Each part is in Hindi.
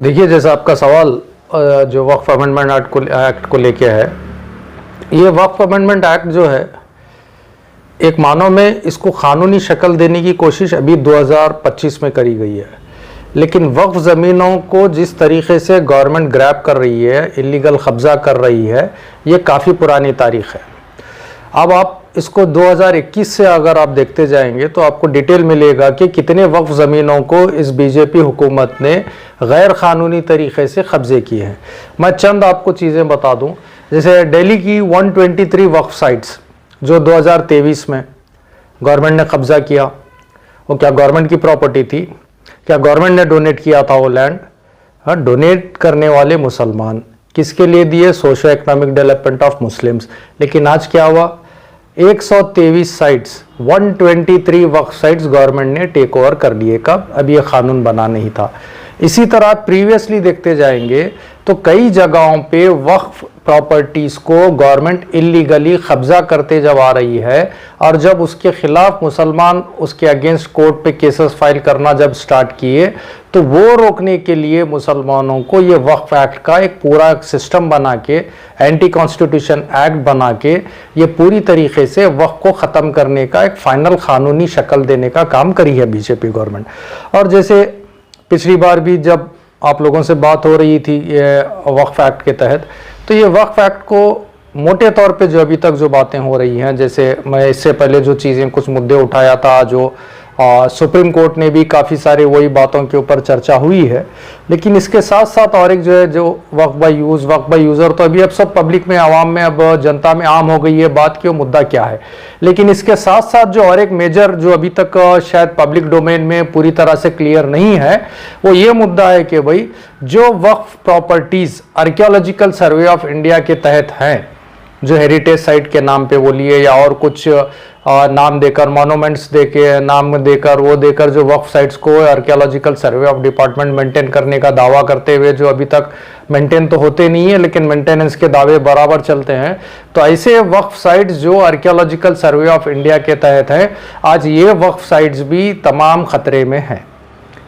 देखिए, जैसा आपका सवाल जो वक्फ अमेंडमेंट एक्ट को लेके है, ये वक्फ अमेंडमेंट एक्ट जो है, एक मानों में इसको कानूनी शक्ल देने की कोशिश अभी 2025 में करी गई है। लेकिन वक्फ ज़मीनों को जिस तरीके से गवर्नमेंट ग्रैब कर रही है, इलीगल कब्ज़ा कर रही है, ये काफ़ी पुरानी तारीख़ है। अब आप इसको 2021 से अगर आप देखते जाएंगे तो आपको डिटेल मिलेगा कि कितने वक्फ ज़मीनों को इस बीजेपी हुकूमत ने गैर क़ानूनी तरीक़े से कब्ज़े किए हैं। मैं चंद आपको चीज़ें बता दूं, जैसे दिल्ली की 123 वक्फ साइट्स जो 2023 में गवर्नमेंट ने कब्ज़ा किया, वो क्या गवर्नमेंट की प्रॉपर्टी थी? क्या गवर्नमेंट ने डोनेट किया था वो लैंड? हाँ, डोनेट करने वाले मुसलमान किसके लिए दिए? Socio economic development of Muslims. लेकिन आज क्या हुआ? 123 साइट्स, 123 वक्फ साइट्स गवर्नमेंट ने टेक ओवर कर लिए। कब? अब ये कानून बना नहीं था। इसी तरह प्रीवियसली देखते जाएंगे तो कई जगहों पे वक्फ प्रॉपर्टीज़ को गवर्नमेंट इलीगली कब्ज़ा करते जब आ रही है, और जब उसके खिलाफ मुसलमान उसके अगेंस्ट कोर्ट पे केसेस फाइल करना जब स्टार्ट किए, तो वो रोकने के लिए मुसलमानों को ये वक्फ एक्ट का एक पूरा सिस्टम बना के, एंटी कॉन्स्टिट्यूशन एक्ट बना के, ये पूरी तरीके से वक्फ को ख़त्म करने का एक फाइनल कानूनी शक्ल देने का काम करी है बीजेपी गवर्नमेंट। और जैसे पिछली बार भी जब आप लोगों से बात हो रही थी ये वक्फ एक्ट के तहत, तो ये वक्फ एक्ट को मोटे तौर पे जो अभी तक जो बातें हो रही हैं, जैसे मैं इससे पहले जो चीज़ें कुछ मुद्दे उठाया था, जो सुप्रीम कोर्ट ने भी काफ़ी सारे वही बातों के ऊपर चर्चा हुई है। लेकिन इसके साथ साथ और एक जो है, जो वक्फ बाय यूज़र, तो अभी अब सब पब्लिक में, आवाम में, अब जनता में आम हो गई है बात कि वो मुद्दा क्या है। लेकिन इसके साथ साथ जो और एक मेजर जो अभी तक शायद पब्लिक डोमेन में पूरी तरह से क्लियर नहीं है, वो ये मुद्दा है कि भाई जो Waqf properties Archaeological Survey of India के तहत हैं, जो हेरिटेज साइट के नाम पे बोलिए या और कुछ नाम देकर, मॉन्यूमेंट्स देके नाम देकर, वो देकर जो वक्फ साइट्स को archaeological Survey of department maintain करने का दावा करते हुए, जो अभी तक मेंटेन तो होते नहीं है लेकिन मेंटेनेंस के दावे बराबर चलते हैं, तो ऐसे वक्फ साइट्स जो आर्कियोलॉजिकल सर्वे ऑफ इंडिया के तहत हैं, आज ये वक्फ साइट्स भी तमाम खतरे में हैं।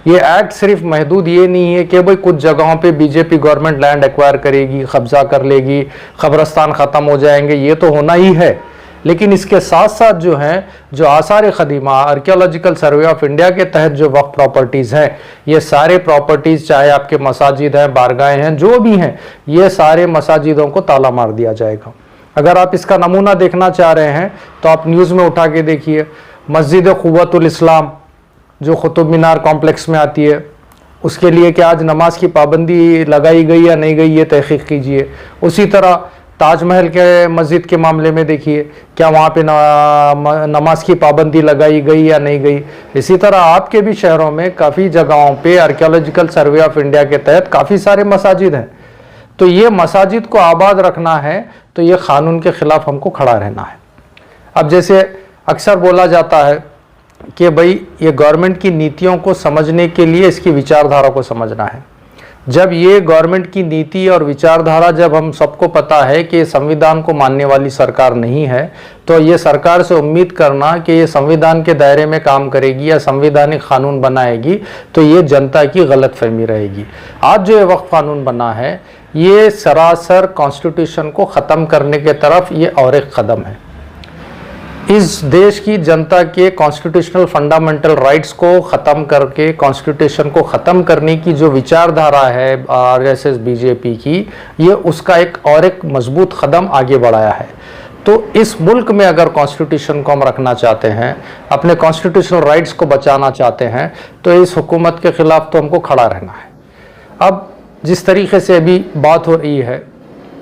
ये एक्ट सिर्फ महदूद ये नहीं है कि भाई कुछ जगहों पे बीजेपी गवर्नमेंट लैंड एक्वायर करेगी, कब्जा कर लेगी, कब्रस्तान ख़त्म हो जाएंगे, ये तो होना ही है। लेकिन इसके साथ साथ जो हैं, जो आसार क़दीमा आर्कियोलॉजिकल सर्वे ऑफ इंडिया के तहत जो वक्फ प्रॉपर्टीज़ हैं, ये सारे प्रॉपर्टीज़, चाहे आपके मसाजिद हैं, बारगाहें हैं, जो भी हैं, ये सारे मसाजिदों को ताला मार दिया जाएगा। अगर आप इसका नमूना देखना चाह रहे हैं तो आप न्यूज़ में उठा के देखिए, मस्जिद क़ुव्वतुल इस्लाम जो कुतुब मीनार कॉम्प्लेक्स में आती है, उसके लिए क्या आज नमाज की पाबंदी लगाई गई या नहीं गई, ये तहक़ीक़ कीजिए। उसी तरह ताजमहल के मस्जिद के मामले में देखिए, क्या वहाँ पे नमाज की पाबंदी लगाई गई या नहीं गई। इसी तरह आपके भी शहरों में काफ़ी जगहों पे आर्कियोलॉजिकल सर्वे ऑफ इंडिया के तहत काफ़ी सारे मसाजिद हैं। तो ये मसाजिद को आबाद रखना है तो ये क़ानून के ख़िलाफ़ हमको खड़ा रहना है। अब जैसे अक्सर बोला जाता है कि भाई ये गवर्नमेंट की नीतियों को समझने के लिए इसकी विचारधारा को समझना है। जब ये गवर्नमेंट की नीति और विचारधारा, जब हम सबको पता है कि संविधान को मानने वाली सरकार नहीं है, तो ये सरकार से उम्मीद करना कि ये संविधान के दायरे में काम करेगी या संवैधानिक कानून बनाएगी, तो ये जनता की गलतफहमी रहेगी। आज जो ये वक्फ कानून बना है, ये सरासर कॉन्स्टिट्यूशन को ख़त्म करने के तरफ ये और एक कदम है। इस देश की जनता के कॉन्स्टिट्यूशनल फंडामेंटल राइट्स को ख़त्म करके, कॉन्स्टिट्यूशन को ख़त्म करने की जो विचारधारा है आरएसएस बीजेपी की, ये उसका एक और एक मजबूत कदम आगे बढ़ाया है। तो इस मुल्क में अगर कॉन्स्टिट्यूशन को हम रखना चाहते हैं, अपने कॉन्स्टिट्यूशनल राइट्स को बचाना चाहते हैं, तो इस हुकूमत के ख़िलाफ़ तो हमको खड़ा रहना है। अब जिस तरीके से अभी बात हो रही है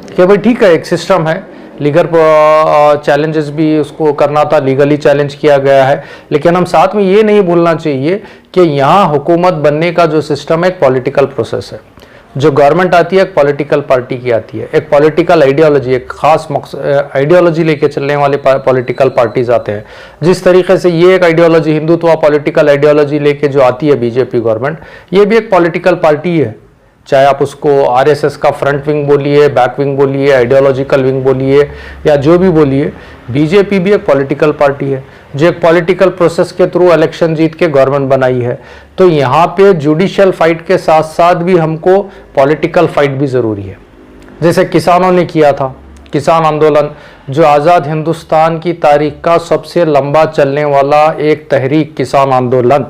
कि भाई ठीक है, एक सिस्टम है, लीगल चैलेंजेस भी उसको करना था, लीगली चैलेंज किया गया है, लेकिन हम साथ में ये नहीं भूलना चाहिए कि यहाँ हुकूमत बनने का जो सिस्टम है एक पॉलिटिकल प्रोसेस है। जो गवर्नमेंट आती है एक पॉलिटिकल पार्टी की आती है, एक पॉलिटिकल आइडियोलॉजी, एक खास आइडियोलॉजी लेके चलने वाले पॉलिटिकल पार्टीज आते हैं। जिस तरीके से ये एक आइडियोलॉजी, हिंदुत्व पॉलिटिकल आइडियोलॉजी लेके जो आती है बीजेपी गवर्नमेंट, ये भी एक पॉलिटिकल पार्टी है चाहे आप उसको आरएसएस का फ्रंट विंग बोलिए, बैक विंग बोलिए, आइडियोलॉजिकल विंग बोलिए या जो भी बोलिए, बीजेपी भी एक पॉलिटिकल पार्टी है जो एक पॉलिटिकल प्रोसेस के थ्रू इलेक्शन जीत के गवर्नमेंट बनाई है। तो यहाँ पे जुडिशियल फाइट के साथ साथ भी हमको पॉलिटिकल फाइट भी ज़रूरी है। जैसे किसानों ने किया था किसान आंदोलन, जो आज़ाद हिंदुस्तान की तारीख का सबसे लंबा चलने वाला एक तहरीक किसान आंदोलन,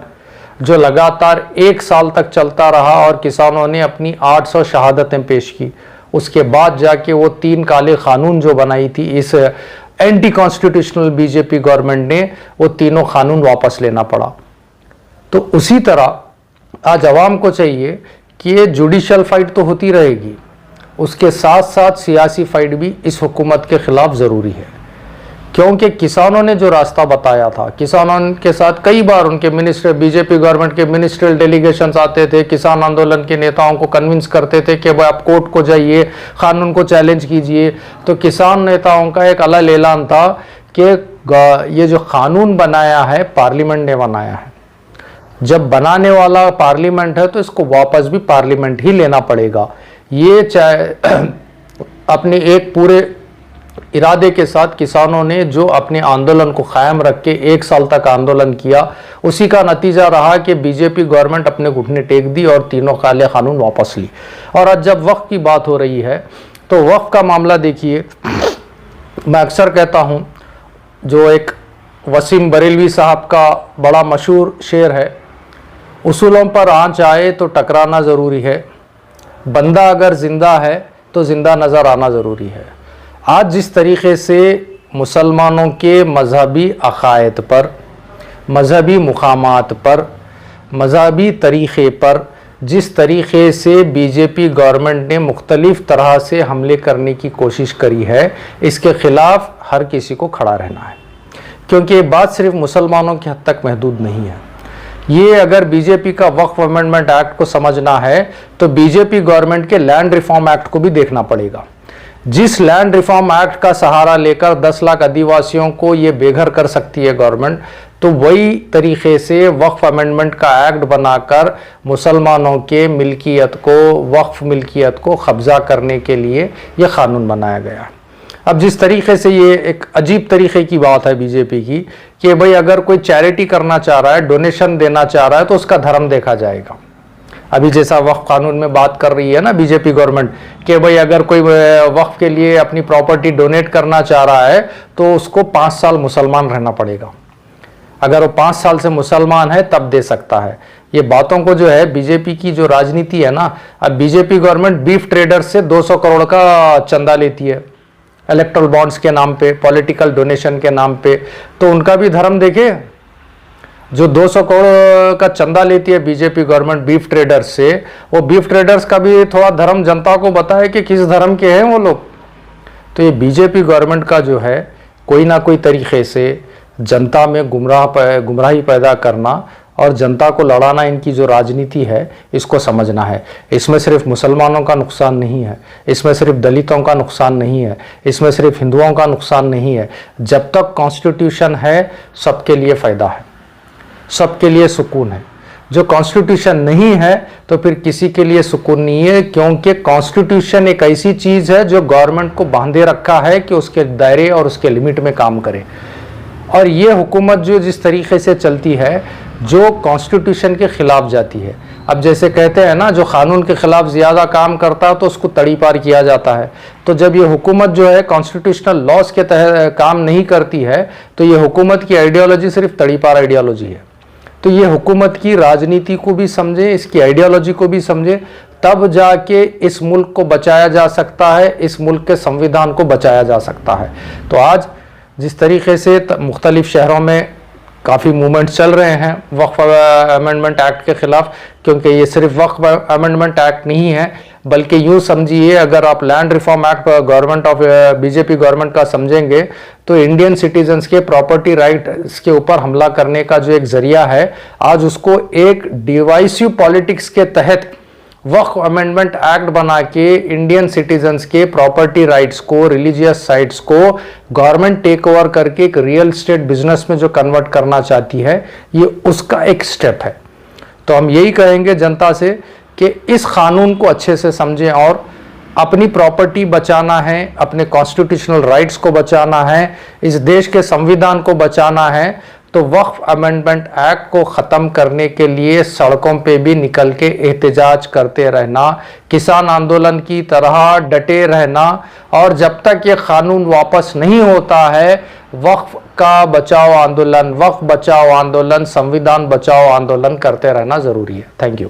जो लगातार 1 साल तक चलता रहा और किसानों ने अपनी 800 शहादतें पेश की। उसके बाद जाके वो 3 काले कानून जो बनाई थी इस एंटी कॉन्स्टिट्यूशनल बीजेपी गवर्नमेंट ने, वो तीनों कानून वापस लेना पड़ा। तो उसी तरह आज अवाम को चाहिए कि ये जुडिशियल फाइट तो होती रहेगी, उसके साथ साथ सियासी फाइट भी इस हुकूमत के खिलाफ ज़रूरी है। क्योंकि किसानों ने जो रास्ता बताया था, किसानों के साथ कई बार उनके मिनिस्टर, बीजेपी गवर्नमेंट के मिनिस्ट्रियल डेलीगेशंस आते थे, किसान आंदोलन के नेताओं को कन्विंस करते थे कि भाई आप कोर्ट को जाइए, कानून को चैलेंज कीजिए। तो किसान नेताओं का एक अलग ऐलान था कि ये जो कानून बनाया है पार्लियामेंट ने बनाया है, जब बनाने वाला पार्लियामेंट है तो इसको वापस भी पार्लियामेंट ही लेना पड़ेगा। ये चाहे अपने एक पूरे इरादे के साथ किसानों ने जो अपने आंदोलन को कायम रख के 1 साल तक आंदोलन किया, उसी का नतीजा रहा कि बीजेपी गवर्नमेंट अपने घुटने टेक दी और तीनों काले कानून वापस ली। और आज जब वक्फ की बात हो रही है तो वक्फ का मामला देखिए, मैं अक्सर कहता हूँ, जो एक वसीम बरेलवी साहब का बड़ा मशहूर शेर है, उसूलों पर आंच आए तो टकराना ज़रूरी है, बंदा अगर ज़िंदा है तो ज़िंदा नज़र आना ज़रूरी है। आज जिस तरीक़े से मुसलमानों के मजहबी अक़ायद पर, मजहबी मुक़ामात पर, मजहबी तरीक़े पर जिस तरीक़े से बीजेपी गवर्नमेंट ने मुख्तलिफ़ तरह से हमले करने की कोशिश करी है, इसके ख़िलाफ़ हर किसी को खड़ा रहना है। क्योंकि ये बात सिर्फ मुसलमानों की हद तक महदूद नहीं है। ये अगर बीजेपी का वक्फ अमेंडमेंट एक्ट को समझना है तो बीजेपी गवर्नमेंट के लैंड रिफॉर्म एक्ट को भी देखना पड़ेगा। जिस लैंड रिफॉर्म एक्ट का सहारा लेकर 10 लाख आदिवासियों को ये बेघर कर सकती है गवर्नमेंट, तो वही तरीके से वक्फ अमेंडमेंट का एक्ट बनाकर मुसलमानों के मिल्कियत को, वक्फ मिल्कियत को कब्जा करने के लिए ये कानून बनाया गया। अब जिस तरीके से ये एक अजीब तरीके की बात है बीजेपी की कि भाई अगर कोई चैरिटी करना चाह रहा है, डोनेशन देना चाह रहा है तो उसका धर्म देखा जाएगा। अभी जैसा वक्फ कानून में बात कर रही है ना बीजेपी गवर्नमेंट कि भाई अगर कोई वक्फ के लिए अपनी प्रॉपर्टी डोनेट करना चाह रहा है तो उसको 5 साल मुसलमान रहना पड़ेगा। अगर वो 5 साल से मुसलमान है तब दे सकता है। ये बातों को जो है बीजेपी की जो राजनीति है ना, अब बीजेपी गवर्नमेंट बीफ ट्रेडर्स से 200 करोड़ का चंदा लेती है इलेक्ट्रल बॉन्ड्स के नाम पे, पॉलिटिकल डोनेशन के नाम पे, तो उनका भी धर्म देखे। जो 200 करोड़ का चंदा लेती है बीजेपी गवर्नमेंट बीफ ट्रेडर्स से, वो बीफ ट्रेडर्स का भी थोड़ा धर्म जनता को बताए कि किस धर्म के हैं वो लोग। तो ये बीजेपी गवर्नमेंट का जो है कोई ना कोई तरीके से जनता में गुमराही पैदा करना और जनता को लड़ाना, इनकी जो राजनीति है इसको समझना है। इसमें सिर्फ मुसलमानों का नुकसान नहीं है, इसमें सिर्फ दलितों का नुकसान नहीं है, इसमें सिर्फ हिंदुओं का नुकसान नहीं है। जब तक कॉन्स्टिट्यूशन है सबके लिए फ़ायदा है, सबके लिए सुकून है। जो कॉन्स्टिट्यूशन नहीं है तो फिर किसी के लिए सुकून नहीं है, क्योंकि कॉन्स्टिट्यूशन एक ऐसी चीज़ है जो गवर्नमेंट को बांधे रखा है कि उसके दायरे और उसके लिमिट में काम करे। और ये हुकूमत जो जिस तरीके से चलती है, जो कॉन्स्टिट्यूशन के ख़िलाफ़ जाती है। अब जैसे कहते हैं ना, जो कानून के ख़िलाफ़ ज़्यादा काम करता है तो उसको तड़ीपार किया जाता है। तो जब ये हुकूमत जो है कॉन्स्टिट्यूशनल लॉज के तहत काम नहीं करती है तो ये हुकूमत की आइडियोलॉजी सिर्फ तड़ीपार आइडियोलॉजी है। तो ये हुकूमत की राजनीति को भी समझे, इसकी आइडियोलॉजी को भी समझे, तब जाके इस मुल्क को बचाया जा सकता है, इस मुल्क के संविधान को बचाया जा सकता है। तो आज जिस तरीके से मुख्तलिफ शहरों में काफ़ी मूवमेंट चल रहे हैं वक्फ अमेंडमेंट एक्ट के ख़िलाफ़, क्योंकि ये सिर्फ वक्फ अमेंडमेंट एक्ट नहीं है, बल्कि यूँ समझिए अगर आप land reform act government of BJP government का समझेंगे तो इंडियन सिटीजन्स के प्रॉपर्टी राइट्स के ऊपर हमला करने का जो एक ज़रिया है, आज उसको एक डिवाइसिव पॉलिटिक्स के तहत वक्फ अमेंडमेंट एक्ट बना के इंडियन सिटीजन्स के प्रॉपर्टी राइट्स को, रिलीजियस साइट्स को गवर्नमेंट टेक ओवर करके एक रियल एस्टेट बिजनेस में जो कन्वर्ट करना चाहती है, ये उसका एक स्टेप है। तो हम यही कहेंगे जनता से कि इस कानून को अच्छे से समझें और अपनी प्रॉपर्टी बचाना है, अपने कॉन्स्टिट्यूशनल राइट्स को बचाना है, इस देश के संविधान को बचाना है, तो वक्फ अमेंडमेंट एक्ट को ख़त्म करने के लिए सड़कों पे भी निकल के एहतजाज करते रहना, किसान आंदोलन की तरह डटे रहना, और जब तक ये कानून वापस नहीं होता है वक्फ का बचाओ आंदोलन, वक्फ बचाओ आंदोलन, संविधान बचाओ आंदोलन करते रहना ज़रूरी है। Thank you.